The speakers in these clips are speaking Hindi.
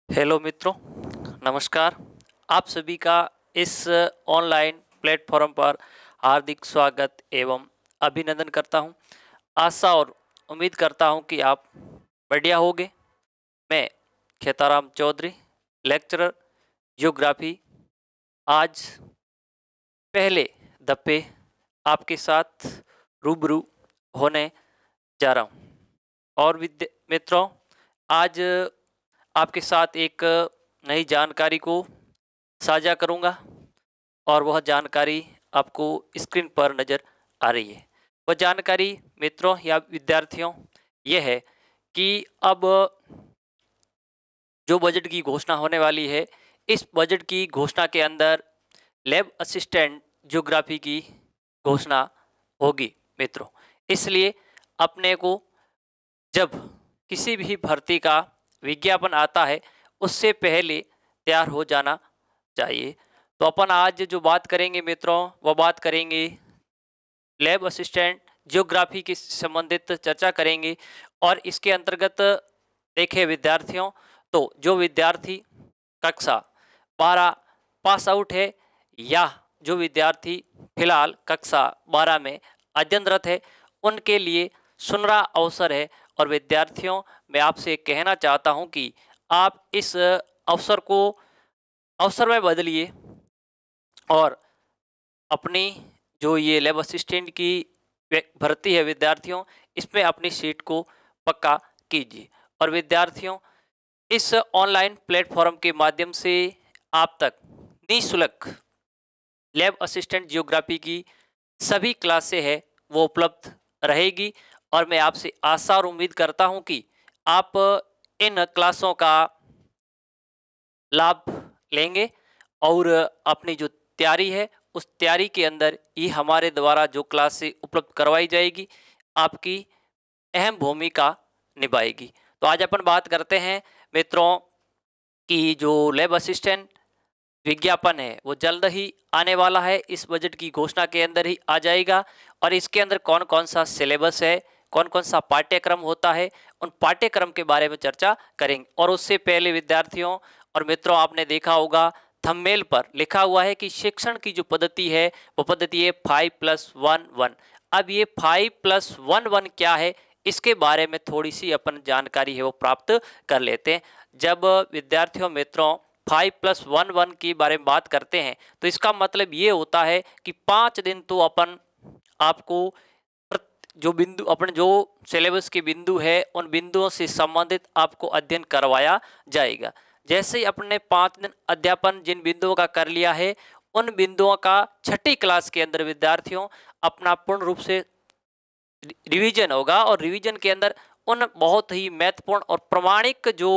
हेलो मित्रों, नमस्कार। आप सभी का इस ऑनलाइन प्लेटफॉर्म पर हार्दिक स्वागत एवं अभिनंदन करता हूं। आशा और उम्मीद करता हूं कि आप बढ़िया होंगे। मैं खेताराम चौधरी, लेक्चरर ज्योग्राफी, आज पहले दफे आपके साथ रूबरू होने जा रहा हूं। और मित्रों, आज आपके साथ एक नई जानकारी को साझा करूंगा और वह जानकारी आपको स्क्रीन पर नज़र आ रही है। वह जानकारी मित्रों या विद्यार्थियों यह है कि अब जो बजट की घोषणा होने वाली है, इस बजट की घोषणा के अंदर लैब असिस्टेंट ज्योग्राफी की घोषणा होगी मित्रों। इसलिए अपने को जब किसी भी भर्ती का विज्ञापन आता है, उससे पहले तैयार हो जाना चाहिए। तो अपन आज जो बात करेंगे मित्रों, वह बात करेंगे लैब असिस्टेंट ज्योग्राफी के संबंधित चर्चा करेंगे। और इसके अंतर्गत देखें विद्यार्थियों, तो जो विद्यार्थी कक्षा 12 पास आउट है या जो विद्यार्थी फिलहाल कक्षा 12 में अध्ययनरत है, उनके लिए सुनहरा अवसर है। और विद्यार्थियों, मैं आपसे कहना चाहता हूं कि आप इस अवसर को अवसर में बदलिए और अपनी जो ये लैब असिस्टेंट की भर्ती है विद्यार्थियों, इसमें अपनी सीट को पक्का कीजिए। और विद्यार्थियों, इस ऑनलाइन प्लेटफॉर्म के माध्यम से आप तक निःशुल्क लैब असिस्टेंट जियोग्राफी की सभी क्लासें हैं वो उपलब्ध रहेगी। और मैं आपसे आशा और उम्मीद करता हूं कि आप इन क्लासों का लाभ लेंगे और अपनी जो तैयारी है, उस तैयारी के अंदर ही हमारे द्वारा जो क्लासें उपलब्ध करवाई जाएगी, आपकी अहम भूमिका निभाएगी। तो आज अपन बात करते हैं मित्रों कि जो लैब असिस्टेंट विज्ञापन है वो जल्द ही आने वाला है, इस बजट की घोषणा के अंदर ही आ जाएगा। और इसके अंदर कौन कौन सा सिलेबस है, कौन कौन सा पाठ्यक्रम होता है, उन पाठ्यक्रम के बारे में चर्चा करेंगे। और उससे पहले विद्यार्थियों और मित्रों, आपने देखा होगा थंबनेल पर लिखा हुआ है कि शिक्षण की जो पद्धति है वो पद्धति है 5+1+1। अब ये 5+1+1 क्या है, इसके बारे में थोड़ी सी अपन जानकारी है वो प्राप्त कर लेते हैं। जब विद्यार्थियों मित्रों 5+1+1 के बारे में बात करते हैं, तो इसका मतलब ये होता है कि 5 दिन तो अपन आपको जो बिंदु अपन जो सिलेबस के बिंदु है, उन बिंदुओं से संबंधित आपको अध्ययन करवाया जाएगा। जैसे ही अपने 5 दिन अध्यापन जिन बिंदुओं का कर लिया है, उन बिंदुओं का छठी क्लास के अंदर विद्यार्थियों अपना पूर्ण रूप से रिवीजन होगा। और रिवीजन के अंदर उन बहुत ही महत्वपूर्ण और प्रमाणिक जो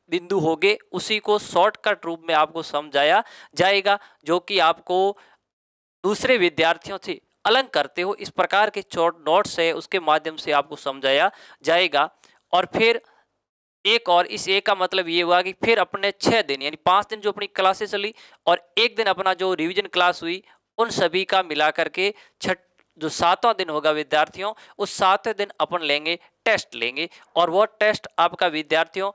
बिंदु होंगे, उसी को शॉर्टकट रूप में आपको समझाया जाएगा, जो कि आपको दूसरे विद्यार्थियों से अलग करते हो इस प्रकार के शॉर्ट नोट्स है, उसके माध्यम से आपको समझाया जाएगा। और फिर एक और इस एक का मतलब ये हुआ कि फिर अपने 6 दिन यानी 5 दिन जो अपनी क्लासेस चली और एक दिन अपना जो रिवीजन क्लास हुई, उन सभी का मिलाकर के छठ जो 7वां दिन होगा विद्यार्थियों, उस 7वें दिन अपन लेंगे टेस्ट लेंगे। और वह टेस्ट आपका विद्यार्थियों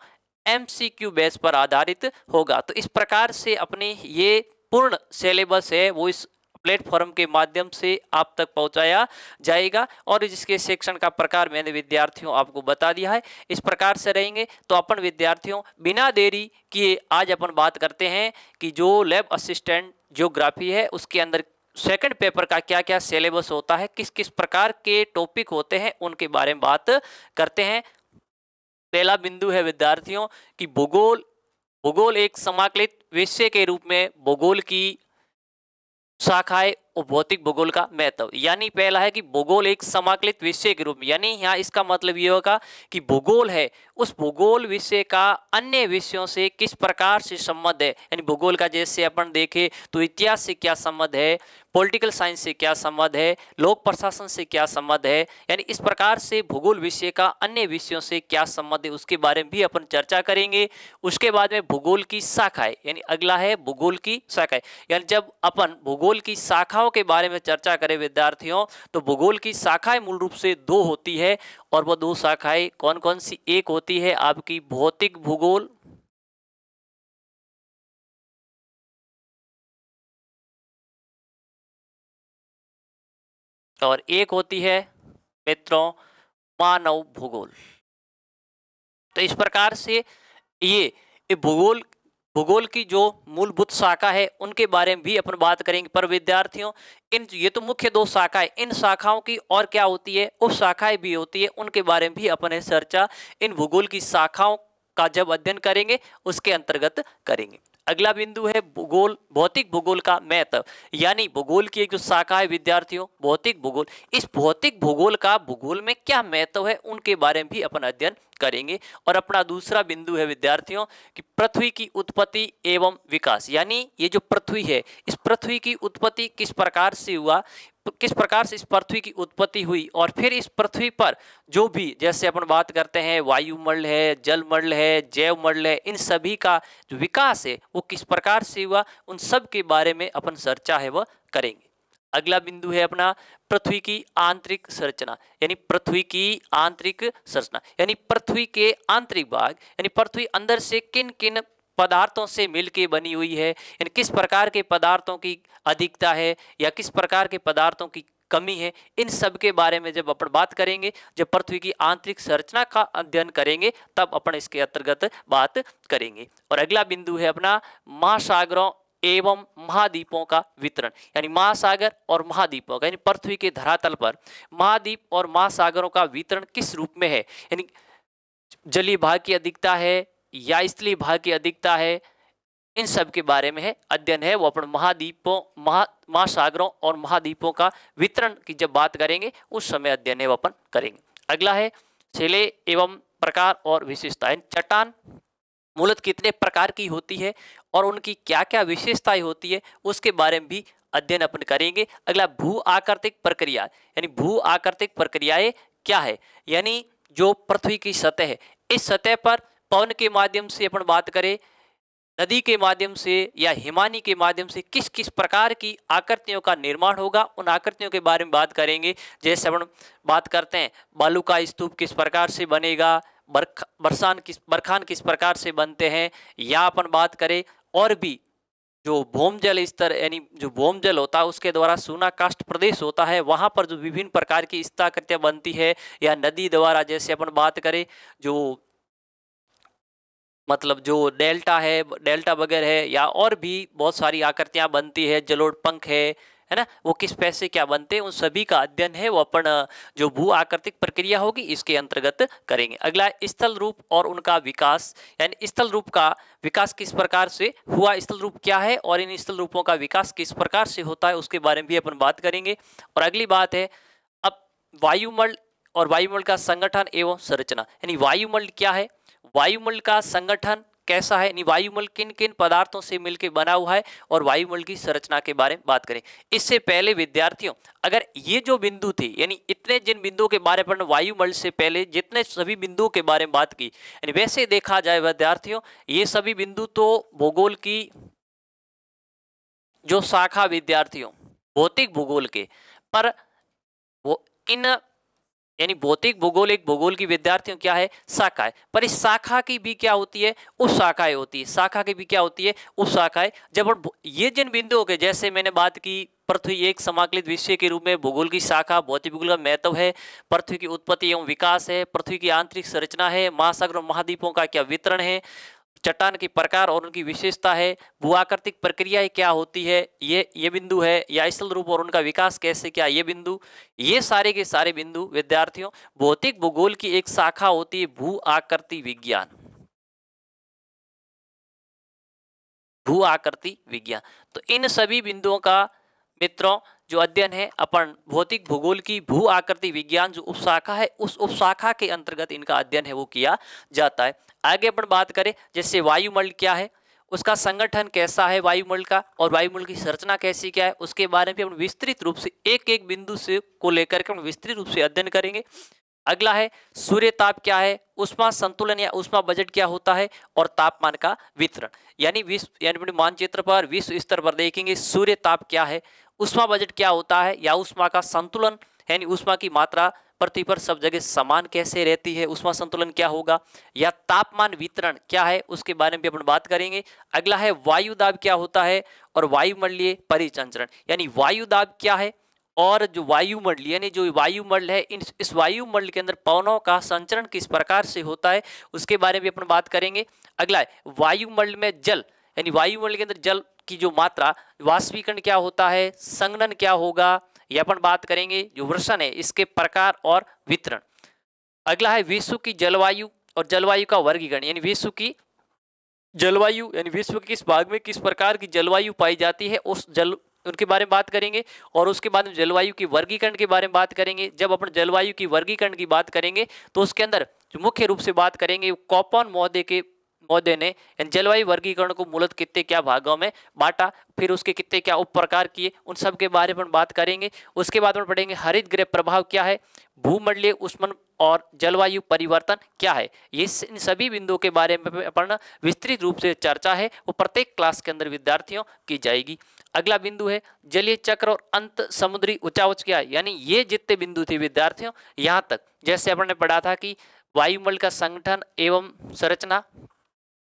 MCQ बेस पर आधारित होगा। तो इस प्रकार से अपनी ये पूर्ण सिलेबस है वो इस प्लेटफॉर्म के माध्यम से आप तक पहुंचाया जाएगा। और जिसके सेक्शन का प्रकार मैंने विद्यार्थियों आपको बता दिया है, इस प्रकार से रहेंगे। तो अपन विद्यार्थियों बिना देरी किए आज अपन बात करते हैं कि जो लैब असिस्टेंट ज्योग्राफी है, उसके अंदर सेकंड पेपर का क्या क्या सिलेबस होता है, किस किस प्रकार के टॉपिक होते हैं, उनके बारे में बात करते हैं। पहला बिंदु है विद्यार्थियों कि भूगोल। भूगोल एक समाकलित विषय के रूप में भूगोल की शाखाएं और भौतिक भूगोल का महत्व। यानी पहला है कि भूगोल एक समाकलित विषय के रूप में, यानी यहाँ इसका मतलब ये होगा कि भूगोल है उस भूगोल विषय का अन्य विषयों से किस प्रकार से संबंध है। यानी भूगोल का जैसे अपन देखें तो इतिहास से क्या संबंध है, पॉलिटिकल साइंस से क्या संबंध है, लोक प्रशासन से क्या संबंध है, यानी इस प्रकार से भूगोल विषय का अन्य विषयों से क्या संबंध है, उसके बारे में भी अपन चर्चा करेंगे। उसके बाद में भूगोल की शाखाएं, यानी अगला है भूगोल की शाखाएं। यानी जब अपन भूगोल की शाखाओं के बारे में चर्चा करें विद्यार्थियों, तो भूगोल की शाखाएं मूल रूप से 2 होती है। और वो 2 शाखाएं कौन कौन सी, एक होती है आपकी भौतिक भूगोल और एक होती है मित्रों मानव भूगोल। तो इस प्रकार से ये भूगोल भूगोल की जो मूलभूत शाखा है उनके बारे में भी अपन बात करेंगे। पर विद्यार्थियों, इन ये तो मुख्य दो शाखाएं, इन शाखाओं की और क्या होती है, उप शाखाएं भी होती है, उनके बारे में भी अपन चर्चा इन भूगोल की शाखाओं का जब अध्ययन करेंगे उसके अंतर्गत करेंगे। अगला बिंदु है भूगोल, भौतिक भूगोल का महत्व। यानी भूगोल की एक जो शाखा है विद्यार्थियों, भौतिक भूगोल, इस भौतिक भूगोल का भूगोल में क्या महत्व है उनके बारे में भी अपन अध्ययन करेंगे। और अपना दूसरा बिंदु है विद्यार्थियों कि पृथ्वी की उत्पत्ति एवं विकास। यानी ये जो पृथ्वी है, इस पृथ्वी की उत्पत्ति किस प्रकार से हुआ, किस प्रकार से इस पृथ्वी की उत्पत्ति हुई, और फिर इस पृथ्वी पर जो भी, जैसे अपन बात करते हैं वायुमंडल है, जलमंडल है, जैवमंडल है, इन सभी का जो विकास है वो किस प्रकार से हुआ, उन सब के बारे में अपन चर्चा है वह करेंगे। अगला बिंदु है अपना पृथ्वी की आंतरिक संरचना। यानी पृथ्वी की आंतरिक संरचना, यानी पृथ्वी के आंतरिक भाग, यानी पृथ्वी अंदर से किन किन पदार्थों से मिलके बनी हुई है, यानी किस प्रकार के पदार्थों की अधिकता है या किस प्रकार के पदार्थों की कमी है, इन सब के बारे में जब अपन बात करेंगे, जब पृथ्वी की आंतरिक संरचना का अध्ययन करेंगे, तब अपन इसके अंतर्गत बात करेंगे। और अगला बिंदु है अपना महासागरों एवं महाद्वीपों का वितरण। यानी महासागर और महाद्वीपों का, यानी पृथ्वी के धरातल पर महाद्वीप और महासागरों का वितरण किस रूप में है, यानी जलीय भाग की अधिकता है या स्थलीय भाग की अधिकता है, इन सब के बारे में है अध्ययन है वो अपन महाद्वीपों, महासागरों और महाद्वीपों का वितरण की जब बात करेंगे उस समय अध्ययन है वो अपन करेंगे। अगला है शिले एवं प्रकार और विशेषताएं। चट्टान मूलतः कितने प्रकार की होती है और उनकी क्या क्या विशेषताएं होती है उसके बारे में भी अध्ययन अपन करेंगे। अगला भू आकृतिक प्रक्रिया, यानी भू आकृतिक प्रक्रियाएं क्या है, यानी जो पृथ्वी की सतह है, इस सतह पर पवन के माध्यम से अपन बात करें, नदी के माध्यम से या हिमानी के माध्यम से किस किस प्रकार की आकृतियों का निर्माण होगा, उन आकृतियों के बारे में बात करेंगे। जैसे अपन बात करते हैं बालू का स्तूप किस प्रकार से बनेगा, बरखान किस प्रकार से बनते हैं, या अपन बात करें और भी जो भौमजल स्तर, यानी जो भौमजल होता है उसके द्वारा सूना काष्ठ प्रदेश होता है, वहां पर जो विभिन्न प्रकार की स्थाकृतियां बनती है, या नदी द्वारा जैसे अपन बात करें जो मतलब जो डेल्टा है, डेल्टा वगैरह है, या और भी बहुत सारी आकृतियां बनती है, जलोढ़ पंख है ना, वो किस पैसे क्या बनते हैं, उन सभी का अध्ययन है वो अपन जो भू आकृतिक प्रक्रिया होगी इसके अंतर्गत करेंगे। अगला स्थल रूप और उनका विकास, यानी स्थल रूप का विकास किस प्रकार से हुआ, स्थल रूप क्या है और इन स्थल रूपों का विकास किस प्रकार से होता है उसके बारे में भी अपन बात करेंगे। और अगली बात है अब वायुमंडल और वायुमंडल का संगठन एवं संरचना। यानी वायुमंडल क्या है, वायुमंडल का संगठन कैसा है, यानी वायुमंडल किन किन पदार्थों से मिलकर बना हुआ है, और वायुमंडल की संरचना के बारे में बात करें। इससे पहले विद्यार्थियों, अगर ये जो बिंदु थे, यानी इतने जिन बिंदुओं के बारे में वायुमंडल से पहले जितने सभी बिंदुओं के बारे में बात की, यानी वैसे देखा जाए विद्यार्थियों, ये सभी बिंदु तो भूगोल की जो शाखा विद्यार्थियों भौतिक भूगोल के, पर वो इन यानी भौतिक भूगोल एक भूगोल की विद्यार्थियों क्या है, शाखा है, पर इस शाखा की भी क्या होती है, उस शाखाएं होती है, शाखा की भी क्या होती है, उस शाखाएं। जब ये जिन बिंदुओं के, जैसे मैंने बात की पृथ्वी एक समाकलित विषय के रूप में भूगोल की शाखा, भौतिक भूगोल का महत्व है, पृथ्वी की उत्पत्ति एवं विकास है, पृथ्वी की आंतरिक संरचना है, महासागर और महाद्वीपों का क्या वितरण है, चट्टान के प्रकार और उनकी विशेषता है, भूआकृतिक प्रक्रिया क्या होती है, ये बिंदु है, या स्थल रूप और उनका विकास कैसे क्या, ये बिंदु, ये सारे के सारे बिंदु विद्यार्थियों भौतिक भूगोल की एक शाखा होती है भू आकृति विज्ञान, भू आकृति विज्ञान। तो इन सभी बिंदुओं का मित्रों जो अध्ययन है अपन भौतिक भूगोल की भू आकृति विज्ञान जो उपशाखा है, उस उपशाखा के अंतर्गत इनका अध्ययन है वो किया जाता है। आगे अपन बात करें जैसे वायुमंडल क्या है, उसका संगठन कैसा है वायुमंडल का, और वायुमंडल की संरचना कैसी क्या है, उसके बारे में अपन विस्तृत रूप से एक एक बिंदु से को लेकर के विस्तृत रूप से अध्ययन करेंगे। अगला है सूर्य ताप क्या है, उष्मा संतुलन या उष्मा बजट क्या होता है, और तापमान का वितरण। यानी विश्व यानी मानचित्र पर विश्व स्तर पर देखेंगे सूर्य ताप क्या है, उष्मा बजट क्या होता है, या उष्मा का संतुलन यानी उष्मा की मात्रा पृथ्वी पर सब जगह समान कैसे रहती है, उष्मा संतुलन क्या होगा, या तापमान वितरण क्या है उसके बारे में भी अपन बात करेंगे। अगला है वायु दाब क्या होता है, और वायुमंडलीय परिसंचरण यानी वायु दाब क्या है और जो वायुमंडल यानी जो वायुमंडल है, इस वायुमंडल के अंदर पवनों का संचरण किस प्रकार से होता है उसके बारे में अपन बात करेंगे। अगला है वायुमंडल में जल, यानी वायुमंडल के अंदर जल की जो मात्रा, वाष्पीकरण क्या होता है, संघनन क्या होगा, ये अपन बात करेंगे। जो वर्षण है इसके प्रकार और वितरण। अगला है विश्व की जलवायु और जलवायु का वर्गीकरण, यानी विश्व की जलवायु यानी विश्व के किस भाग में किस प्रकार की जलवायु पाई जाती है उस जल उनके बारे में बात करेंगे। और उसके बाद में जलवायु की वर्गीकरण के बारे में बात करेंगे। जब अपन जलवायु की वर्गीकरण की बात करेंगे तो उसके अंदर जो मुख्य रूप से बात करेंगे कॉपन महोदय ने जलवायु वर्गीकरण को मूलतः कितने क्या भागों में बांटा, फिर उसके कितने क्या उप प्रकार किए, उन सब के बारे में बात करेंगे। उसके बाद में पढ़ेंगे हरित गृह प्रभाव क्या है, भूमंडलीय उष्मन और जलवायु परिवर्तन क्या है। ये इन सभी बिंदुओं के बारे में अपन विस्तृत रूप से चर्चा है वो प्रत्येक क्लास के अंदर विद्यार्थियों की जाएगी। अगला बिंदु है जलीय चक्र और अंत समुद्री उच्चावच क्या है, यानी ये जितने बिंदु थे विद्यार्थियों यहाँ तक, जैसे अपन ने पढ़ा था कि वायुमंडल का संगठन एवं संरचना,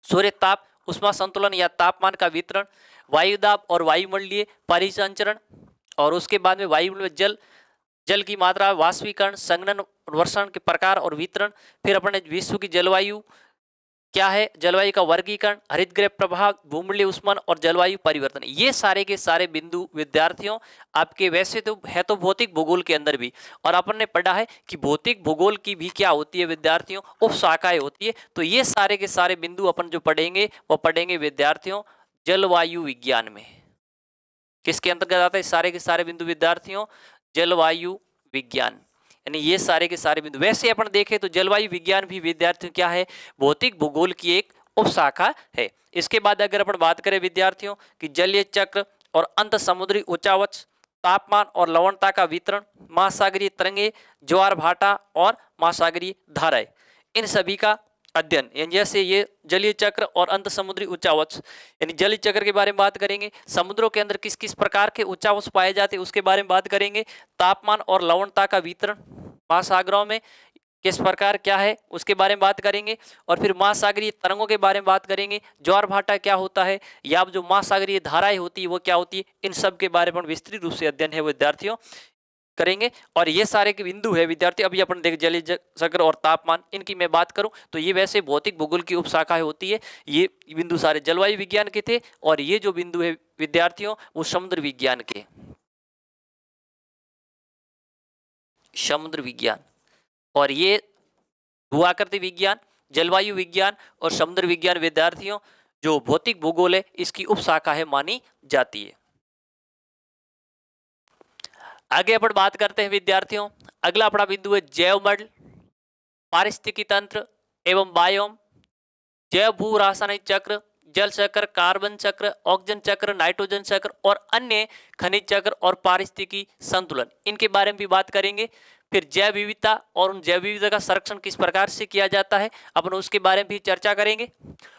सूर्य ताप उष्मा संतुलन या तापमान का वितरण, वायुदाब और वायुमंडलीय परिसंचरण, और उसके बाद में वायुमंडल में जल की मात्रा, वाष्पीकरण, संघनन, वर्षण के प्रकार और वितरण। फिर अपने विश्व की जलवायु क्या है, जलवायु का वर्गीकरण, हरित गृह प्रभाव, भूमंडलीय उष्मन और जलवायु परिवर्तन। ये सारे के सारे बिंदु विद्यार्थियों आपके वैसे तो है तो भौतिक भूगोल के अंदर भी, और अपन ने पढ़ा है कि भौतिक भूगोल की भी क्या होती है विद्यार्थियों, उप शाखाएं होती है। तो ये सारे के सारे बिंदु अपन जो पढ़ेंगे वो पढ़ेंगे विद्यार्थियों जलवायु विज्ञान में। किसके अंतर्गत आता है सारे के सारे बिंदु विद्यार्थियों, जलवायु विज्ञान, यानी ये सारे के सारे बिंदु। वैसे अपन देखें तो जलवायु विज्ञान भी विद्यार्थियों क्या है, भौतिक भूगोल की एक उपशाखा है। इसके बाद अगर अपन बात करें विद्यार्थियों कि जलीय चक्र और अंत समुद्री उच्चावच, तापमान और लवणता का वितरण, महासागरीय तरंगे, ज्वार भाटा और महासागरीय धाराएं, इन सभी का अध्ययन, यानी जैसे ये जलीय चक्र और अंत समुद्री उच्चावच, यानी जलीय चक्र के बारे में बात करेंगे, समुद्रों के अंदर किस किस प्रकार के उच्चावच पाए जाते हैं उसके बारे में बात करेंगे, तापमान और लवणता का वितरण महासागरों में किस प्रकार क्या है उसके बारे में बात करेंगे, और फिर महासागरीय तरंगों के बारे में बात करेंगे, ज्वार भाटा क्या होता है, या जो महासागरीय धाराएं होती है वो क्या होती है, इन सब के बारे में विस्तृत रूप से अध्ययन है विद्यार्थियों करेंगे। और ये सारे के बिंदु है विद्यार्थी, अभी अपन देख जलीय चक्र और तापमान, इनकी मैं बात करूं तो ये वैसे भौतिक भूगोल की उपशाखाएं होती है। ये बिंदु सारे जलवायु विज्ञान के थे, और ये जो बिंदु है विद्यार्थियों वो समुद्र विज्ञान के, समुद्र विज्ञान, और ये भूआकृति विज्ञान, जलवायु विज्ञान और समुद्र विज्ञान विद्यार्थियों जो भौतिक भूगोल है इसकी उपशाखा है मानी जाती है। आगे अपन बात करते हैं विद्यार्थियों, अगला अपना बिंदु है जैवमंडल, पारिस्थितिकी तंत्र एवं बायोम, जैव भू रासायनिक चक्र, जल चक्र, कार्बन चक्र, ऑक्सीजन चक्र, नाइट्रोजन चक्र और अन्य खनिज चक्र और पारिस्थितिकी संतुलन, इनके बारे में भी बात करेंगे। फिर जैव विविधता और उन जैव विविधता का संरक्षण किस प्रकार से किया जाता है अपन उसके बारे में भी चर्चा करेंगे।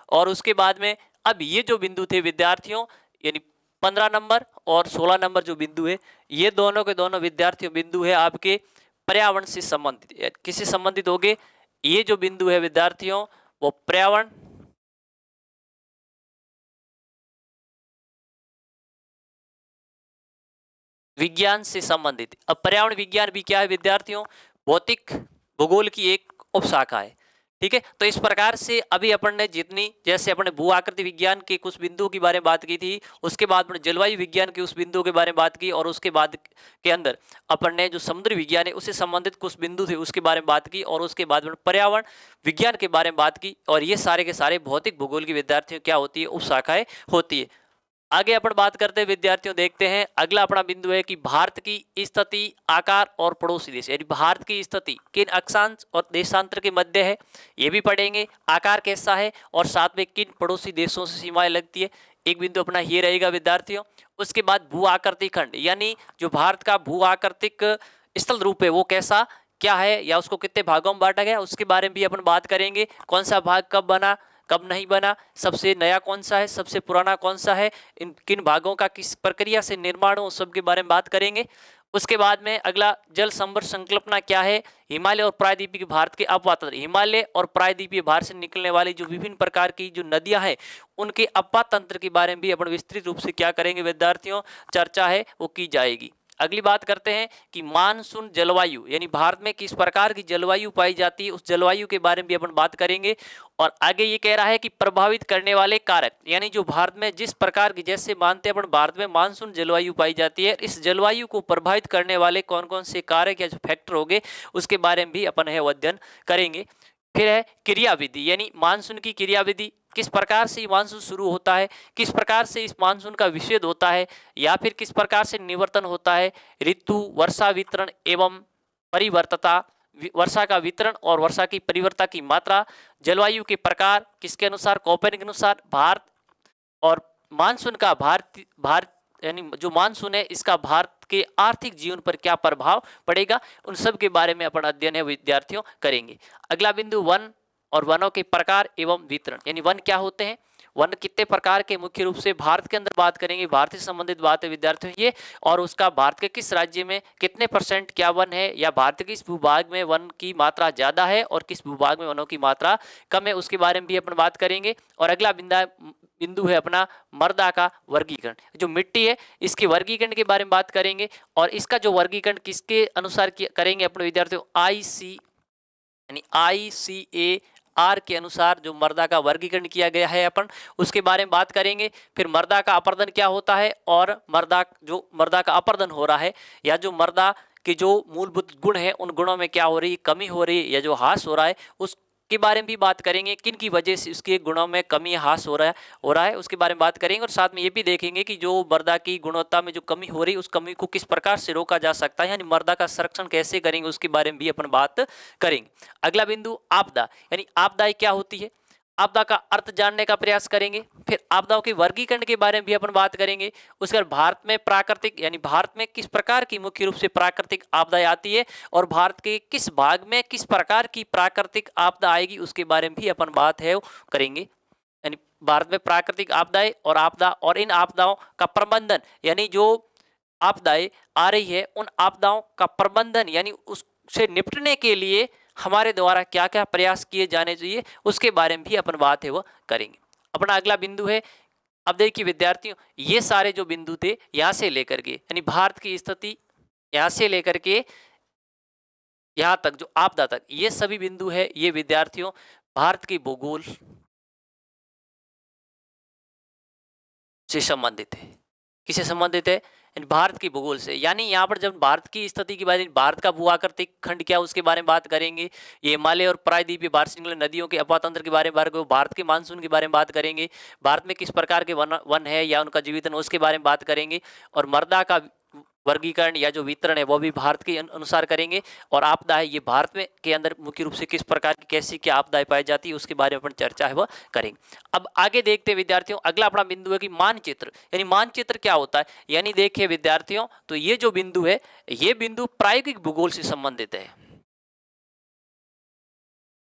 और उसके बाद में अब ये जो बिंदु थे विद्यार्थियों, यानी 15 नंबर और 16 नंबर जो बिंदु है, ये दोनों के दोनों विद्यार्थियों बिंदु है आपके पर्यावरण से संबंधित, किससे संबंधित होंगे, ये जो बिंदु है विद्यार्थियों वो पर्यावरण विज्ञान से संबंधित। अब पर्यावरण विज्ञान भी क्या है विद्यार्थियों, भौतिक भूगोल की एक उपशाखा है, ठीक है। तो इस प्रकार से अभी अपन ने जितनी, जैसे अपन ने भू आकृति विज्ञान के कुछ बिंदुओं के बारे में बात की थी, उसके बाद अपन जलवायु विज्ञान के उस बिंदुओं के बारे में बात की, और उसके बाद के अंदर अपन ने जो समुद्र विज्ञान है उससे संबंधित कुछ बिंदु थे उसके बारे में बात की, और उसके बाद पर्यावरण विज्ञान के बारे में बात की। और ये सारे के सारे भौतिक भूगोल के विद्यार्थियों क्या होती है, उपशाखाएं होती है। आगे अपन बात करते हैं विद्यार्थियों, देखते हैं अगला अपना बिंदु है कि भारत की स्थिति, आकार और पड़ोसी देश, यानी भारत की स्थिति किन अक्षांश और देशांतर के मध्य है ये भी पढ़ेंगे, आकार कैसा है और साथ में किन पड़ोसी देशों से सीमाएं लगती है, एक बिंदु अपना ये रहेगा विद्यार्थियों। उसके बाद भू आकृति खंड, यानी जो भारत का भू आकृतिक स्थल रूप है वो कैसा क्या है या उसको कितने भागों में बांटा गया उसके बारे में भी अपन बात करेंगे, कौन सा भाग कब बना कब नहीं बना, सबसे नया कौन सा है, सबसे पुराना कौन सा है, इन किन भागों का किस प्रक्रिया से निर्माण हो, सब के बारे में बात करेंगे। उसके बाद में अगला जल संभर संकल्पना क्या है, हिमालय और प्रायद्वीपीय भारत के अपवात, हिमालय और प्रायद्वीपीय भारत से निकलने वाली जो विभिन्न प्रकार की जो नदियां हैं उनके अपवात तंत्र के बारे में भी अपन विस्तृत रूप से क्या करेंगे विद्यार्थियों, चर्चा है वो की जाएगी। अगली बात करते हैं कि मानसून जलवायु यानी भारत में किस प्रकार की जलवायु पाई जाती है, उस जलवायु के बारे में भी अपन बात करेंगे। और आगे ये कह रहा है कि प्रभावित करने वाले कारक, यानी जो भारत में जिस प्रकार की, जैसे मानते हैं अपन भारत में मानसून जलवायु पाई जाती है, इस जलवायु को प्रभावित करने वाले कौन कौन से कारक या जो फैक्टर होंगे उसके बारे में भी अपन है अध्ययन करेंगे। फिर है क्रियाविधि, यानी मानसून की क्रियाविधि, किस प्रकार से मानसून शुरू होता है, किस प्रकार से इस मानसून का विच्छेद होता है, या फिर किस प्रकार से निवर्तन होता है, ऋतु, वर्षा वितरण एवं परिवर्तता, वर्षा का वितरण और वर्षा की परिवर्तता की मात्रा, जलवायु के प्रकार किसके अनुसार, कोपेनिक के अनुसार, भारत और मानसून का भारत यानी जो मानसून है इसका भारत के आर्थिक जीवन पर क्या प्रभाव पड़ेगा, उन सब के बारे में अपन अध्ययन है विद्यार्थियों करेंगे। अगला बिंदु वन और वनों के प्रकार एवं वितरण, यानी वन क्या होते हैं, वन कितने प्रकार के मुख्य रूप से भारत के अंदर बात करेंगे, भारत से संबंधित बात है विद्यार्थियों ये, और उसका भारत के किस राज्य में कितने % क्या वन है, या भारत के किस भूभाग में वन की मात्रा ज़्यादा है और किस भूभाग में वनों की मात्रा कम है, उसके बारे में भी अपन बात करेंगे। और अगला बिंदु है अपना मृदा का वर्गीकरण, जो मिट्टी है इसके वर्गीकरण के बारे में बात करेंगे। और इसका जो वर्गीकरण किसके अनुसार करेंगे अपने विद्यार्थियों, ICAR के अनुसार जो मृदा का वर्गीकरण किया गया है अपन उसके बारे में बात करेंगे। फिर मृदा का अपरदन क्या होता है, और मृदा का अपरदन हो रहा है, या जो मृदा के जो मूलभूत गुण है उन गुणों में क्या हो रही है, कमी हो रही है, या जो ह्रास हो रहा है उसके बारे में भी बात करेंगे, किन की वजह से उसके गुणों में कमी ह्रास हो रहा है उसके बारे में बात करेंगे। और साथ में ये भी देखेंगे कि जो मृदा की गुणवत्ता में जो कमी हो रही है उस कमी को किस प्रकार से रोका जा सकता है, यानी मृदा का संरक्षण कैसे करेंगे उसके बारे में भी अपन बात करेंगे। अगला बिंदु आपदा, यानी आपदाएं क्या होती है, आपदा का अर्थ जानने का प्रयास करेंगे। फिर आपदाओं के वर्गीकरण के बारे में भी अपन बात करेंगे। उसके बाद भारत में प्राकृतिक, यानी भारत में किस प्रकार की मुख्य रूप से प्राकृतिक आपदाएं आती है और भारत के किस भाग में किस प्रकार की प्राकृतिक आपदा आएगी उसके बारे में भी अपन बात है करेंगे। यानी भारत में प्राकृतिक आपदाएं और इन आपदाओं का प्रबंधन, यानी जो आपदाएं आ रही है उन आपदाओं का प्रबंधन, यानी उससे निपटने के लिए हमारे द्वारा क्या क्या प्रयास किए जाने चाहिए उसके बारे में भी अपन बात है वो करेंगे। अपना अगला बिंदु है, अब देखिए विद्यार्थियों ये सारे जो बिंदु थे यहाँ से लेकर के, यानी भारत की स्थिति यहाँ से लेकर के यहाँ तक जो आपदा तक, ये सभी बिंदु है ये विद्यार्थियों भारत की भूगोल से संबंधित है। किससे संबंधित है, भारत की भूगोल से। यानी यहाँ पर जब भारत की स्थिति की बात, भारत का भू आकृतिक खंड क्या उसके बारे में बात करेंगे, ये हिमालय और प्रायद्वीपीय भारत से निकले नदियों के अपातंत्र के बारे में बात करेंगे, भारत के मानसून के बारे में बात करेंगे, भारत में किस प्रकार के वन है या उनका जीवितन उसके बारे में बात करेंगे, और मृदा का वर्गीकरण या जो वितरण है वो भी भारत के अनुसार करेंगे, और आपदा है ये भारत में के अंदर मुख्य रूप से किस प्रकार की कैसी क्या आपदाएं पाई जाती है उसके बारे में अपन चर्चा है वह करेंगे। अब आगे देखते हैं विद्यार्थियों, अगला अपना बिंदु है कि मानचित्र, यानी मानचित्र क्या होता है। यानी देखिए विद्यार्थियों, तो ये जो बिंदु है ये बिंदु प्रायोगिक भूगोल से संबंधित है।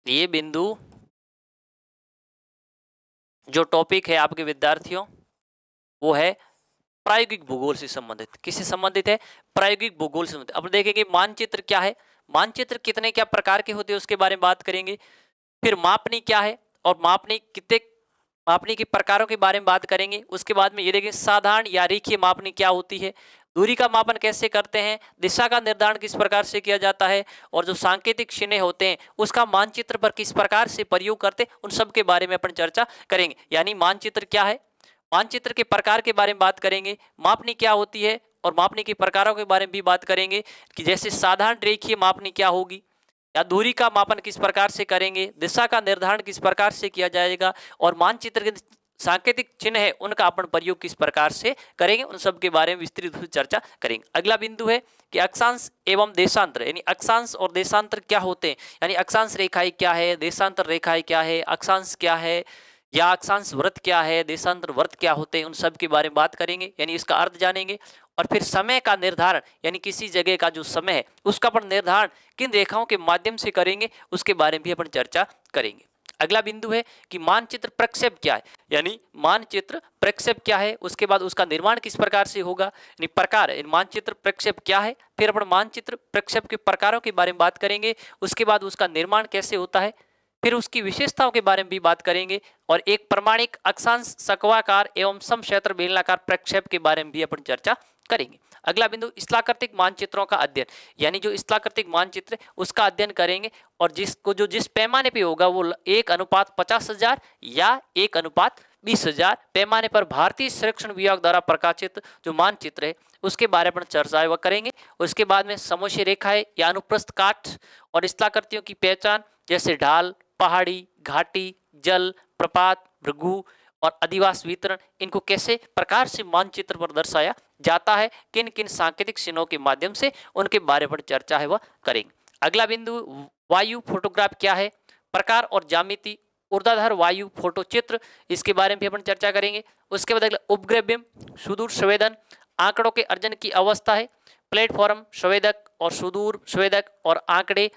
ये बिंदु जो टॉपिक है आपके विद्यार्थियों वो है प्रायोगिक भूगोल से संबंधित। किससे संबंधित है, प्रायोगिक भूगोल से संबंधित। अब देखेंगे मानचित्र क्या है, मानचित्र कितने क्या प्रकार के होते हैं उसके बारे में बात करेंगे। फिर मापनी क्या है और मापनी के प्रकारों के बारे में बात करेंगे। उसके बाद में ये देखेंगे साधारण या रेखीय मापनी क्या होती है, दूरी का मापन कैसे करते हैं, दिशा का निर्धारण किस प्रकार से किया जाता है, और जो सांकेतिक चिन्ह होते हैं उसका मानचित्र पर किस प्रकार से प्रयोग करते हैं, उन सब के बारे में अपन चर्चा करेंगे। यानी मानचित्र क्या है, मानचित्र के प्रकार के बारे में बात करेंगे, मापनी क्या होती है और मापनी के प्रकारों के बारे में भी बात करेंगे कि जैसे साधारण रेखीय मापनी क्या होगी, या दूरी का मापन किस प्रकार से करेंगे, दिशा का निर्धारण किस प्रकार से किया जाएगा, और मानचित्र के सांकेतिक चिन्ह है उनका अपन प्रयोग किस प्रकार से करेंगे, उन सब के बारे में विस्तृत रूप से चर्चा करेंगे। अगला बिंदु है कि अक्षांश एवं देशांतर, यानी अक्षांश और देशांतर क्या होते हैं, यानी अक्षांश रेखाएं क्या है, देशांतर रेखाएं क्या है, अक्षांश क्या है या अक्षांश वृत्त क्या है, देशांतर वृत्त क्या होते हैं, उन सब के बारे में बात करेंगे, यानी इसका अर्थ जानेंगे। और फिर समय का निर्धारण, यानी किसी जगह का जो समय है उसका अपन निर्धारण किन रेखाओं के माध्यम से करेंगे उसके बारे में भी अपन चर्चा करेंगे। अगला बिंदु है कि मानचित्र प्रक्षेप क्या है, यानी मानचित्र प्रक्षेप क्या है, उसके बाद उसका निर्माण किस प्रकार से होगा, यानी प्रकार है मानचित्र प्रक्षेप क्या है। फिर अपन मानचित्र प्रक्षेप के प्रकारों के बारे में बात करेंगे, उसके बाद उसका निर्माण कैसे होता है, फिर उसकी विशेषताओं के बारे में भी बात करेंगे और एक प्रमाणिक अक्षांश सक्वाकार एवं समक्षेत्र बेलनाकार प्रक्षेप के बारे में भी अपन चर्चा करेंगे। अगला बिंदु स्थलाकृतिक मानचित्रों का अध्ययन, यानी जो स्थलाकृतिक मानचित्र उसका अध्ययन करेंगे और जिस पैमाने पे होगा वो 1:50,000 या 1:20,000 पैमाने पर भारतीय सर्वेक्षण विभाग द्वारा प्रकाशित जो मानचित्र है उसके बारे में चर्चा वह करेंगे। उसके बाद में समोच्च रेखाएं या अनुप्रस्थ काट और स्थलाकृतियों की पहचान, जैसे ढाल, पहाड़ी, घाटी, जल, प्रपात, भृगु और अधिवास वितरण, इनको कैसे प्रकार से मानचित्र पर दर्शाया जाता है, किन किन सांकेतिक चिन्हों के माध्यम से, उनके बारे में चर्चा है वह करेंगे। अगला बिंदु वायु फोटोग्राफ क्या है, प्रकार और ज्यामिति, ऊर्ध्वाधर वायु फोटो चित्र, इसके बारे में भी अपन चर्चा करेंगे। उसके बाद अगला उपग्रह बिंब, सुदूर संवेदन, आंकड़ों के अर्जन की अवस्था है, प्लेटफॉर्म संवेदक और सुदूर संवेदक और आंकड़े,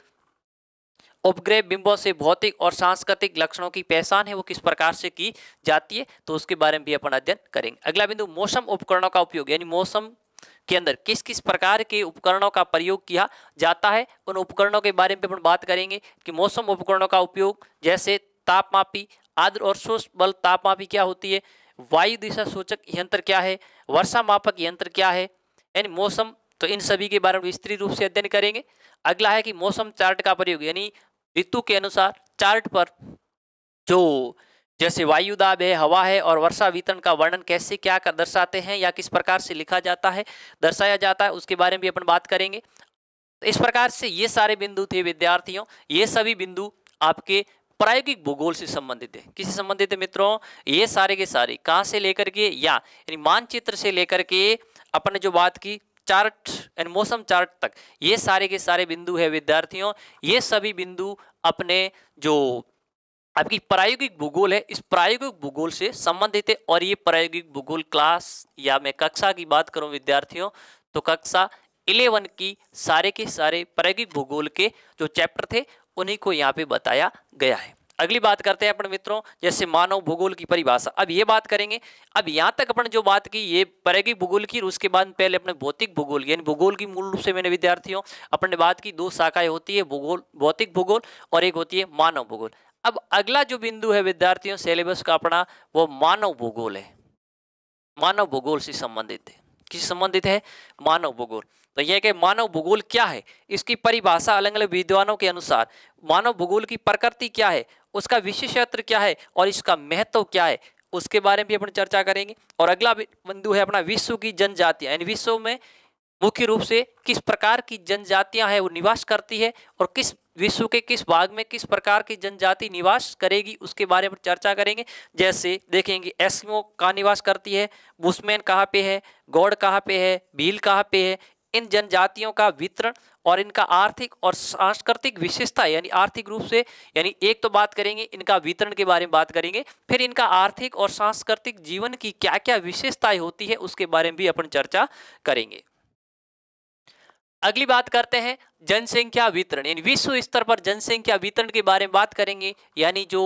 उपग्रह बिंबों से भौतिक और सांस्कृतिक लक्षणों की पहचान है वो किस प्रकार से की जाती है, तो उसके बारे में भी अपन अध्ययन करेंगे। अगला बिंदु मौसम उपकरणों का उपयोग, यानी मौसम के अंदर किस किस प्रकार के उपकरणों का प्रयोग किया जाता है, उन उपकरणों के बारे में अपन बात करेंगे कि मौसम उपकरणों का उपयोग, जैसे तापमापी, आर्द्र और शुष्क बल तापमापी क्या होती है, वायु दिशा सूचक यंत्र क्या है, वर्षा मापक यंत्र क्या है, यानी मौसम, तो इन सभी के बारे में विस्तृत रूप से अध्ययन करेंगे। अगला है कि मौसम चार्ट का प्रयोग, यानी ऋतु के अनुसार चार्ट पर जो जैसे वायु दाब है, हवा है और वर्षा वितरण का वर्णन कैसे क्या कर दर्शाते हैं या किस प्रकार से लिखा जाता है, दर्शाया जाता है, उसके बारे में भी अपन बात करेंगे। तो इस प्रकार से ये सारे बिंदु थे विद्यार्थियों, ये सभी बिंदु आपके प्रायोगिक भूगोल से संबंधित है। किससे संबंधित है मित्रों, ये सारे के सारे कहाँ से लेकर के, यानी मानचित्र से लेकर के अपन ने जो बात की चार्ट एंड मौसम चार्ट तक, ये सारे के सारे बिंदु है विद्यार्थियों। ये सभी बिंदु अपने जो आपकी प्रायोगिक भूगोल है, इस प्रायोगिक भूगोल से संबंधित है। और ये प्रायोगिक भूगोल क्लास या मैं कक्षा की बात करूं विद्यार्थियों, तो कक्षा 11 की सारे के सारे प्रायोगिक भूगोल के जो चैप्टर थे उन्हीं को यहाँ पे बताया गया है। अगली बात करते हैं अपन मित्रों, जैसे मानव भूगोल की परिभाषा, अब ये बात करेंगे। अब यहाँ तक अपन जो बात की ये प्रायोगिक भूगोल की, उसके बाद पहले अपने भौतिक भूगोल, यानी भूगोल की मूल रूप से मैंने विद्यार्थियों अपन ने बात की, दो शाखाएं होती है, भूगोल, भौतिक भूगोल और एक होती है मानव भूगोल। अब अगला जो बिंदु है विद्यार्थियों सिलेबस का अपना, वो मानव भूगोल है, मानव भूगोल से संबंधित है। किससे संबंधित है, मानव भूगोल। तो यह कि मानव भूगोल क्या है, इसकी परिभाषा अलग अलग विद्वानों के अनुसार, मानव भूगोल की प्रकृति क्या है, उसका विशेष क्षेत्र क्या है और इसका महत्व क्या है, उसके बारे में भी अपन चर्चा करेंगे। और अगला बिंदु है अपना विश्व की जनजातियां, यानी विश्व में मुख्य रूप से किस प्रकार की जनजातियां हैं वो निवास करती है और किस विश्व के किस भाग में किस प्रकार की जनजाति निवास करेगी, उसके बारे में चर्चा करेंगे। जैसे देखेंगे एस्किमो कहाँ निवास करती है, बुशमैन कहाँ पे है, गौड़ कहाँ पे है, भील कहाँ पे है, इन जनजातियों का वितरण और इनका आर्थिक और सांस्कृतिक विशेषता, यानी आर्थिक रूप से, यानी एक तो बात करेंगे इनका वितरण के बारे में बात करेंगे, फिर इनका आर्थिक और सांस्कृतिक जीवन की क्या क्या विशेषताएं होती है उसके बारे में भी अपन चर्चा करेंगे। अगली बात करते हैं जनसंख्या वितरण, यानी विश्व स्तर पर जनसंख्या वितरण के बारे में बात करेंगे। यानी जो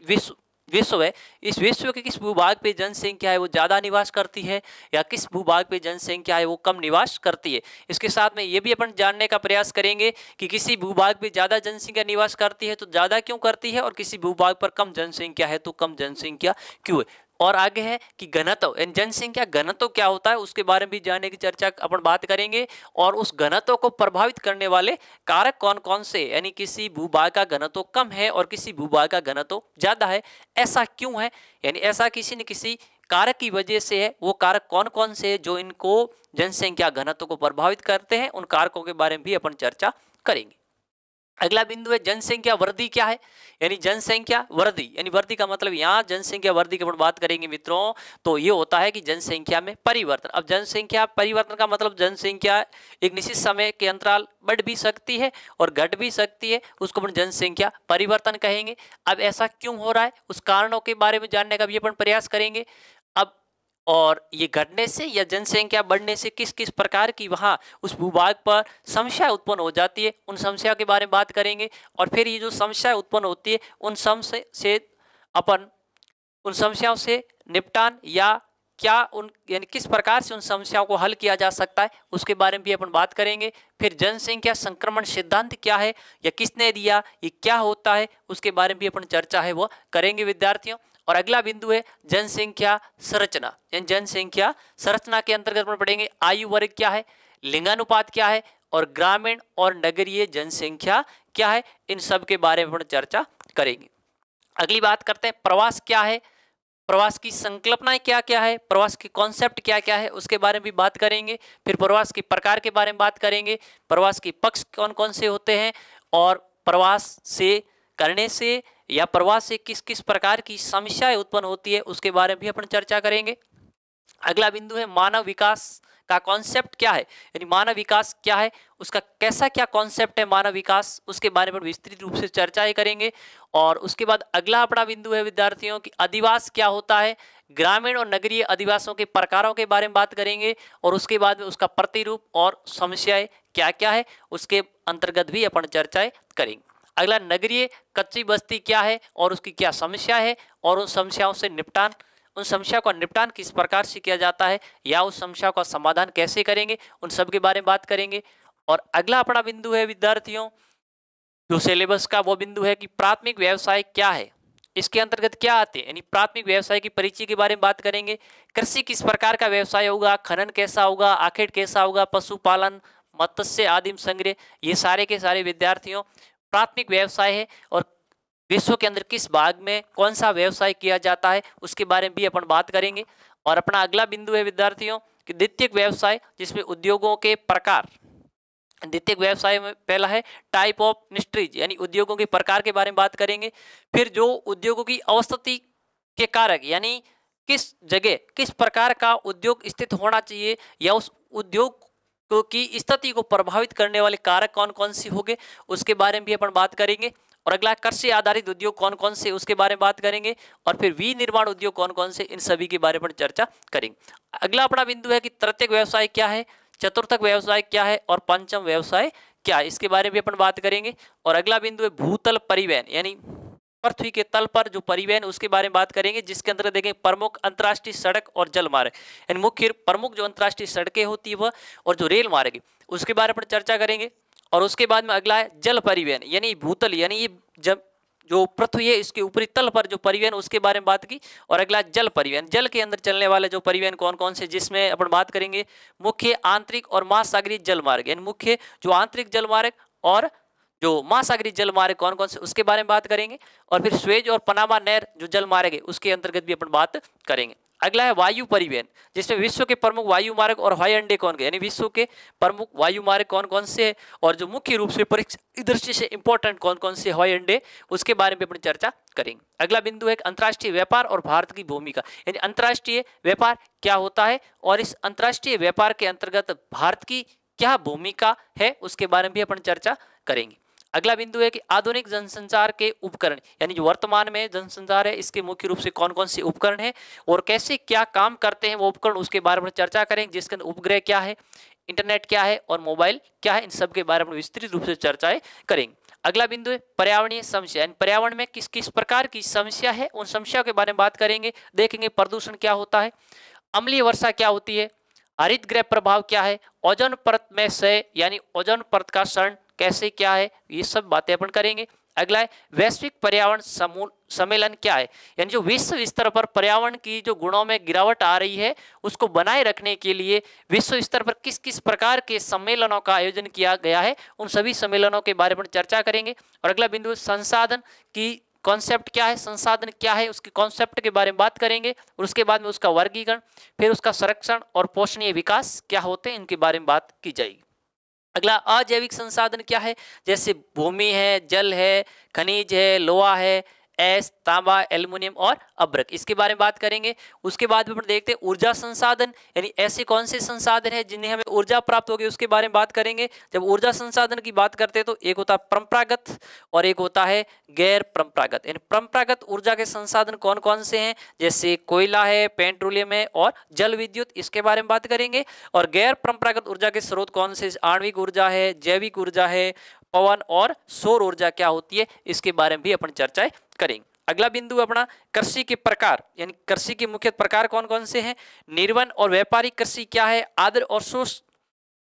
विश्व है, इस विश्व के किस भूभाग पे जनसंख्या है वो ज़्यादा निवास करती है या किस भूभाग पे जनसंख्या है वो कम निवास करती है। इसके साथ में ये भी अपन जानने का प्रयास करेंगे कि किसी भूभाग पे ज़्यादा जनसंख्या निवास करती है तो ज़्यादा क्यों करती है और किसी भूभाग पर कम जनसंख्या है तो कम जनसंख्या क्यों है। और आगे है कि घनत्व, जनसंख्या घनत्व क्या होता है उसके बारे में भी जानने की चर्चा अपन बात करेंगे। और उस घनत्व को प्रभावित करने वाले कारक कौन कौन से, यानी किसी भूभाग का घनत्व कम है और किसी भूभाग का घनत्व ज्यादा है, ऐसा क्यों है, यानी ऐसा किसी न किसी कारक की वजह से है। वो कारक कौन कौन से है जो इनको जनसंख्या घनत्व को प्रभावित करते हैं, उन कारकों के बारे में भी अपन चर्चा करेंगे। अगला बिंदु है जनसंख्या वृद्धि क्या है, यानी जनसंख्या वृद्धि, यानी वृद्धि का मतलब यहाँ जनसंख्या वृद्धि की बात करेंगे मित्रों, तो ये होता है कि जनसंख्या में परिवर्तन। अब जनसंख्या परिवर्तन का मतलब जनसंख्या एक निश्चित समय के अंतराल बढ़ भी सकती है और घट भी सकती है, उसको अपन जनसंख्या परिवर्तन कहेंगे। अब ऐसा क्यों हो रहा है उस कारणों के बारे में जानने का भी अपन प्रयास करेंगे। अब और ये घटने से या जनसंख्या बढ़ने से किस किस प्रकार की वहाँ उस भूभाग पर समस्या उत्पन्न हो जाती है, उन समस्या के बारे में बात करेंगे। और फिर ये जो समस्या उत्पन्न होती है उन समस्या से अपन उन समस्याओं से निपटान या क्या उन यानी किस प्रकार से उन समस्याओं को हल किया जा सकता है उसके बारे में भी अपन बात करेंगे। फिर जनसंख्या संक्रमण सिद्धांत क्या है या किसने दिया, ये क्या होता है, उसके बारे में भी अपन चर्चा है वो करेंगे विद्यार्थियों। और अगला बिंदु है जनसंख्या संरचना। जनसंख्या संरचना के अंतर्गत अपन पढ़ेंगे आयु वर्ग क्या है, लिंगानुपात क्या है और ग्रामीण और नगरीय जनसंख्या क्या है, इन सब के बारे में अपन चर्चा करेंगे। अगली बात करते हैं प्रवास क्या है, प्रवास की संकल्पनाएं क्या क्या है, प्रवास की कॉन्सेप्ट क्या क्या है, उसके बारे में भी बात करेंगे। फिर प्रवास के प्रकार के बारे में बात करेंगे, प्रवास के पक्ष कौन कौन से होते हैं और प्रवास से करने से या प्रवास से किस किस प्रकार की समस्याएं उत्पन्न होती है उसके बारे में भी अपन चर्चा करेंगे। अगला बिंदु है मानव विकास का कॉन्सेप्ट क्या है, यानी मानव विकास क्या है, उसका कैसा क्या कॉन्सेप्ट है मानव विकास, उसके बारे में विस्तृत रूप से चर्चाएं करेंगे। और उसके बाद अगला अपना बिंदु है विद्यार्थियों की अधिवास क्या होता है, ग्रामीण और नगरीय अधिवासों के प्रकारों के बारे में बात करेंगे। और उसके बाद में उसका प्रतिरूप और समस्याएं क्या क्या है उसके अंतर्गत भी अपन चर्चाएं करेंगे। अगला नगरीय कच्ची बस्ती क्या है और उसकी क्या समस्या है और उन समस्याओं से निपटान, उन समस्या का निपटान किस प्रकार से किया जाता है या उस समस्या का समाधान कैसे करेंगे, उन सब के बारे में बात करेंगे। और अगला अपना बिंदु है विद्यार्थियों जो सिलेबस का वो बिंदु है कि प्राथमिक व्यवसाय क्या है, इसके अंतर्गत क्या आते हैं, यानी प्राथमिक व्यवसाय की परिचय के बारे में बात करेंगे। कृषि किस प्रकार का व्यवसाय होगा, खनन कैसा होगा, आखेट कैसा होगा, पशुपालन, मत्स्य आदिम संग्रह, ये सारे के सारे विद्यार्थियों प्राथमिक व्यवसाय है। और विश्व के अंदर किस भाग में कौन सा व्यवसाय किया जाता है उसके बारे में भी अपन बात करेंगे। और अपना अगला बिंदु है विद्यार्थियों कि द्वितीयक व्यवसाय, जिसमें उद्योगों के प्रकार। द्वितीयक व्यवसाय में पहला है टाइप ऑफ इंडस्ट्रीज, यानी उद्योगों के प्रकार के बारे में बात करेंगे। फिर जो उद्योगों की अवस्थिति के कारक, यानी किस जगह किस प्रकार का उद्योग स्थित होना चाहिए या उस उद्योग की स्थिति को प्रभावित करने वाले कारक कौन कौन से होंगे उसके बारे में भी अपन बात करेंगे। और अगला कृषि आधारित उद्योग कौन कौन से उसके बारे में बात करेंगे। और फिर विनिर्माण उद्योग कौन कौन से, इन सभी के बारे में चर्चा करेंगे। अगला अपना बिंदु है कि तृतीयक व्यवसाय क्या है, चतुर्थक व्यवसाय क्या है और पंचम व्यवसाय क्या है, इसके बारे में भी अपन बात करेंगे। और अगला बिंदु है भूतल परिवहन, यानी पृथ्वी के तल पर जो परिवहन उसके बारे में बात करेंगे, जिसके अंदर देखेंगे प्रमुख अंतर्राष्ट्रीय सड़क और जल मार्ग, यानी मुख्य प्रमुख जो अंतर्राष्ट्रीय सड़कें होती है वह और जो रेल मार्ग उसके बारे में चर्चा करेंगे। और उसके बाद में अगला है जल परिवहन, यानी भूतल, यानी ये जब जो पृथ्वी है इसके ऊपरी तल पर जो परिवहन उसके बारे में बात की। और अगला जल परिवहन, जल के अंदर चलने वाले जो परिवहन कौन कौन से, जिसमें अपन बात करेंगे मुख्य आंतरिक और महासागरीय जल मार्ग, यानी मुख्य जो आंतरिक जल मार्ग और जो महासागरीय जल मार्ग कौन कौन से उसके बारे में बात करेंगे। और फिर स्वेज और पनामा नहर जो जल मार्ग है उसके अंतर्गत भी अपन बात करेंगे। अगला है वायु परिवहन, जिसमें विश्व के प्रमुख वायु मार्ग और हवाई अड्डे कौन, यानी विश्व के प्रमुख वायु मार्ग कौन कौन से है और जो मुख्य रूप से परीक्षा दृष्टि से इंपॉर्टेंट कौन कौन से हवाई अड्डे उसके बारे में अपनी चर्चा करेंगे। अगला बिंदु है अंतर्राष्ट्रीय व्यापार और भारत की भूमिका, यानी अंतर्राष्ट्रीय व्यापार क्या होता है और इस अंतर्राष्ट्रीय व्यापार के अंतर्गत भारत की क्या भूमिका है उसके बारे में भी अपन चर्चा करेंगे। अगला बिंदु है कि आधुनिक जनसंचार के उपकरण, यानी जो वर्तमान में जनसंचार है इसके मुख्य रूप से कौन कौन से उपकरण हैं और कैसे क्या काम करते हैं वो उपकरण, उसके बारे में चर्चा करेंगे। जिसके अंदर उपग्रह क्या है, इंटरनेट क्या है और मोबाइल क्या है, इन सब के बारे में विस्तृत रूप से चर्चाएं करेंगे। अगला बिंदु है पर्यावरणीय समस्या, यानी पर्यावरण में किस किस प्रकार की समस्या है उन समस्या के बारे में बात करेंगे। देखेंगे प्रदूषण क्या होता है, अम्लीय वर्षा क्या होती है, हरित गृह प्रभाव क्या है, ओजोन परत में क्षय यानी ओजोन परत का क्षरण कैसे क्या है, ये सब बातें अपन करेंगे। अगला है वैश्विक पर्यावरण सम्मेलन क्या है, यानी जो विश्व स्तर पर पर्यावरण की जो गुणों में गिरावट आ रही है उसको बनाए रखने के लिए विश्व स्तर पर किस किस प्रकार के सम्मेलनों का आयोजन किया गया है, उन सभी सम्मेलनों के बारे में चर्चा करेंगे। और अगला बिंदु संसाधन की कॉन्सेप्ट क्या है, संसाधन क्या है उसके कॉन्सेप्ट के बारे में बात करेंगे। और उसके बाद में उसका वर्गीकरण, फिर उसका संरक्षण और पोषणीय विकास क्या होते हैं इनके बारे में बात की जाएगी। अगला अजैविक संसाधन क्या है, जैसे भूमि है, जल है, खनिज है, लोहा है, एस, तांबा, एल्युमिनियम और अभ्रक, इसके बारे में बात करेंगे। उसके बाद में देखते हैं ऊर्जा संसाधन, यानी ऐसे कौन से संसाधन हैं जिन्हें हमें ऊर्जा प्राप्त होगी उसके बारे में बात करेंगे। जब ऊर्जा संसाधन की बात करते हैं तो एक होता है परंपरागत और एक होता है गैर परंपरागत। यानी परंपरागत ऊर्जा के संसाधन कौन कौन से हैं, जैसे कोयला है, पेट्रोलियम है और जल विद्युत, इसके बारे में बात करेंगे। और गैर परंपरागत ऊर्जा के स्रोत कौन से, आणविक ऊर्जा है, जैविक ऊर्जा है, पवन और सौर ऊर्जा क्या होती है, इसके बारे में भी अपन चर्चाएं करेंगे। अगला बिंदु अपना कृषि के प्रकार, यानी कृषि के मुख्य प्रकार कौन कौन से हैं, निर्वन और व्यापारिक कृषि क्या है, आदर और शोष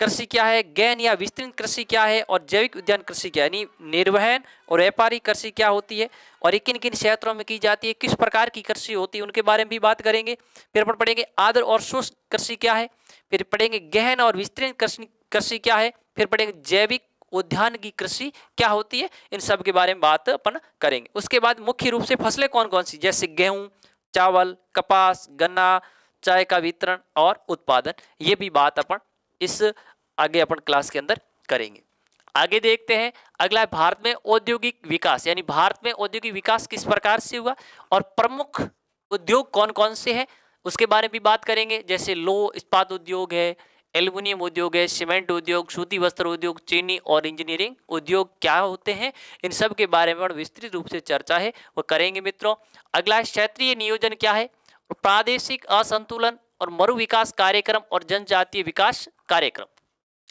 कृषि क्या है, गहन या विस्तृत कृषि क्या है, और जैविक उद्यान कृषि क्या है, यानी निर्वहन और व्यापारिक कृषि क्या होती है और ये किन किन क्षेत्रों में की जाती है, किस प्रकार की कृषि होती है, उनके बारे में भी बात करेंगे। फिर अपन पढ़ेंगे आदर और शोष कृषि क्या है, फिर पढ़ेंगे गहन और विस्तृत कृषि क्या है, फिर पढ़ेंगे जैविक उद्यान की कृषि क्या होती है, इन सब के बारे में बात अपन करेंगे। उसके बाद मुख्य रूप से फसलें कौन कौन सी, जैसे गेहूं, चावल, कपास, गन्ना, चाय का वितरण और उत्पादन, ये भी बात अपन इस आगे अपन क्लास के अंदर करेंगे। आगे देखते हैं अगला है भारत में औद्योगिक विकास, यानी भारत में औद्योगिक विकास किस प्रकार से हुआ और प्रमुख उद्योग कौन कौन से हैं उसके बारे में भी बात करेंगे। जैसे लौह इस्पात उद्योग है, एल्युमिनियम उद्योग है, सीमेंट उद्योग, सूती वस्त्र उद्योग, चीनी और इंजीनियरिंग उद्योग क्या होते हैं, इन सब के बारे में विस्तृत रूप से चर्चा है वो करेंगे मित्रों। अगला है क्षेत्रीय नियोजन क्या है, प्रादेशिक असंतुलन और मरु विकास कार्यक्रम और जनजातीय विकास कार्यक्रम।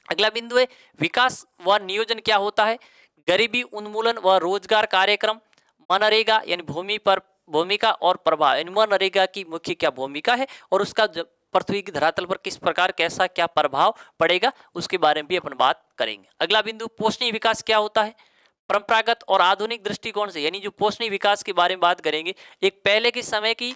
अगला बिंदु है विकास व नियोजन क्या होता है, गरीबी उन्मूलन व रोजगार कार्यक्रम, मनरेगा यानी भूमि पर भूमिका और प्रभाव, यानी मनरेगा की मुख्य क्या भूमिका है और उसका पृथ्वी की धरातल पर किस प्रकार कैसा क्या प्रभाव पड़ेगा, उसके बारे में भी अपन बात करेंगे। अगला बिंदु पोषणीय विकास क्या होता है, परंपरागत और आधुनिक दृष्टिकोण से, यानी जो पोषणीय विकास के बारे में बात करेंगे, एक पहले के समय की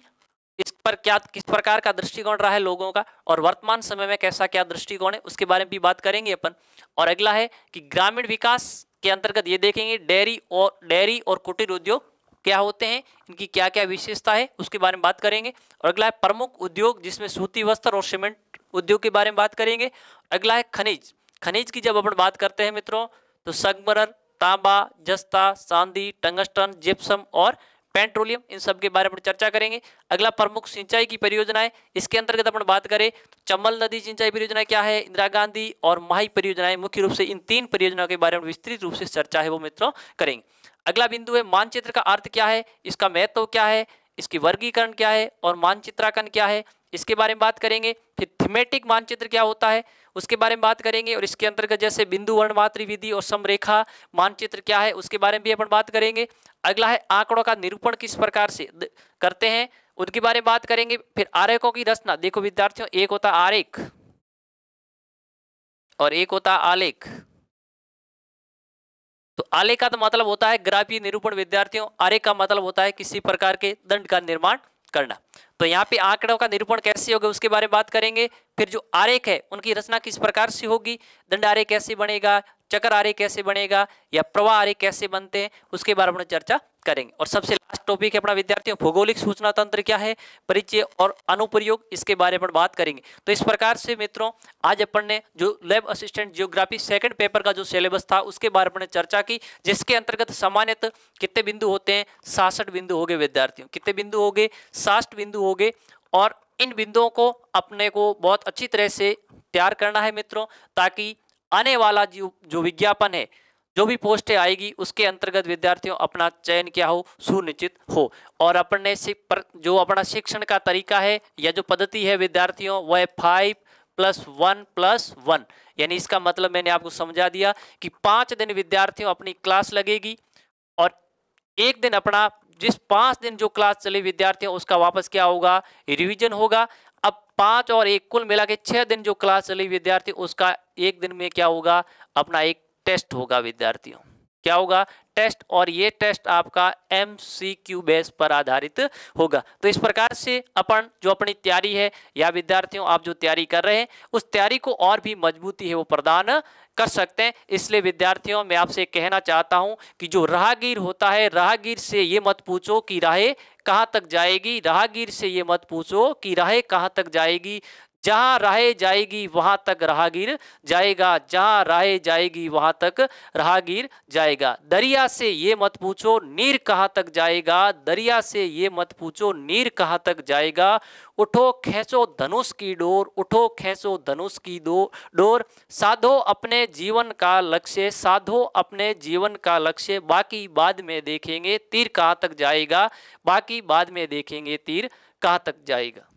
इस पर क्या किस प्रकार का दृष्टिकोण रहा है लोगों का और वर्तमान समय में कैसा क्या दृष्टिकोण है, उसके बारे में भी बात करेंगे अपन। और अगला है कि ग्रामीण विकास के अंतर्गत ये देखेंगे डेयरी और कुटीर उद्योग क्या होते हैं, इनकी क्या क्या विशेषता है, उसके बारे में बात करेंगे। और अगला है प्रमुख उद्योग, जिसमें सूती वस्त्र और सीमेंट उद्योग के बारे में बात करेंगे। अगला है खनिज, खनिज की जब अपन बात करते हैं मित्रों तो संगमरमर, तांबा, जस्ता, चांदी, टंगस्टन, जिप्सम और पेट्रोलियम, इन सब के बारे में चर्चा करेंगे। अगला प्रमुख सिंचाई की परियोजनाएं, इसके अंतर्गत अपन बात करें तो चंबल नदी सिंचाई परियोजना क्या है, इंदिरा गांधी और माही परियोजनाएं, मुख्य रूप से इन तीन परियोजनाओं के बारे में विस्तृत रूप से चर्चा है वो मित्रों करेंगे। अगला बिंदु है मानचित्र का अर्थ क्या है, इसका महत्व क्या है, इसकी वर्गीकरण क्या है और मानचित्रांकन क्या है, इसके बारे में बात करेंगे। फिर थीमेटिक मानचित्र क्या होता है उसके बारे में बात करेंगे और इसके अंतर्गत जैसे बिंदु वर्णमात्र विधि और समरेखा मानचित्र क्या है उसके बारे में भी अपन बात करेंगे। अगला है आंकड़ों का निरूपण किस प्रकार से करते हैं उनके बारे में बात करेंगे। फिर आरेखों की रचना, देखो विद्यार्थियों एक होता आरेख और एक होता आलेख। तो आलेख का तो मतलब होता है ग्राफीय निरूपण विद्यार्थियों, आरेख का मतलब होता है किसी प्रकार के दंड का निर्माण करना। तो यहाँ पे आंकड़ों का निरूपण कैसे होगा उसके बारे में बात करेंगे। फिर जो आरेख है उनकी रचना किस प्रकार से होगी, दंड आरेख कैसे बनेगा, चक्र आरेख कैसे बनेगा या प्रवाह आरेख कैसे बनते हैं उसके बारे में चर्चा करेंगे। और सबसे लास्ट टॉपिक है अपना विद्यार्थियों भौगोलिक सूचना तंत्र क्या है, परिचय और अनुप्रयोग, इसके बारे में बात करेंगे। तो इस प्रकार से मित्रों आज अपन ने जो lab assistant geography second paper का जो सिलेबस था उसके बारे में चर्चा की, जिसके अंतर्गत सामान्यतः कितने बिंदु होते हैं, 66 बिंदु हो गए विद्यार्थियों, कितने बिंदु हो गए, 60 बिंदु हो गए। और इन बिंदुओं को अपने को बहुत अच्छी तरह से तैयार करना है मित्रों, ताकि आने वाला जो विज्ञापन है, जो भी पोस्टें आएगी उसके अंतर्गत विद्यार्थियों अपना चयन क्या हो, सुनिश्चित हो। और अपन ने जो अपना शिक्षण का तरीका है या जो पद्धति है विद्यार्थियों वह है 5+1+1, यानी इसका मतलब मैंने आपको समझा दिया कि 5 दिन विद्यार्थियों अपनी क्लास लगेगी और एक दिन अपना जिस 5 दिन जो क्लास चले विद्यार्थियों उसका वापस क्या होगा, रिवीजन होगा। अब 5 और 1 कुल मिला के 6 दिन जो क्लास चली विद्यार्थी उसका एक दिन में क्या होगा, अपना एक टेस्ट होगा विद्यार्थियों, क्या होगा, टेस्ट। और ये टेस्ट आपका MCQ बेस पर आधारित होगा। तो इस प्रकार से अपन जो अपनी तैयारी है या विद्यार्थियों आप जो तैयारी कर रहे हैं उस तैयारी को और भी मजबूती है वो प्रदान कर सकते हैं। इसलिए विद्यार्थियों मैं आपसे कहना चाहता हूं कि जो राहगीर होता है, राहगीर से ये मत पूछो कि राहें कहाँ तक जाएगी, राहगीर से ये मत पूछो कि राहें कहाँ तक जाएगी, जहां राहें जाएगी वहां तक राहगीर जाएगा, जहां राहें जाएगी वहां तक राहगीर जाएगा। दरिया से ये मत पूछो नीर कहां तक जाएगा, दरिया से ये मत पूछो नीर कहां तक जाएगा। उठो खींचो धनुष की डोर, उठो खींचो धनुष की डोर, साधो अपने जीवन का लक्ष्य, साधो अपने जीवन का लक्ष्य, बाकी बाद में देखेंगे तीर कहां तक जाएगा, बाकी बाद में देखेंगे तीर कहां तक जाएगा।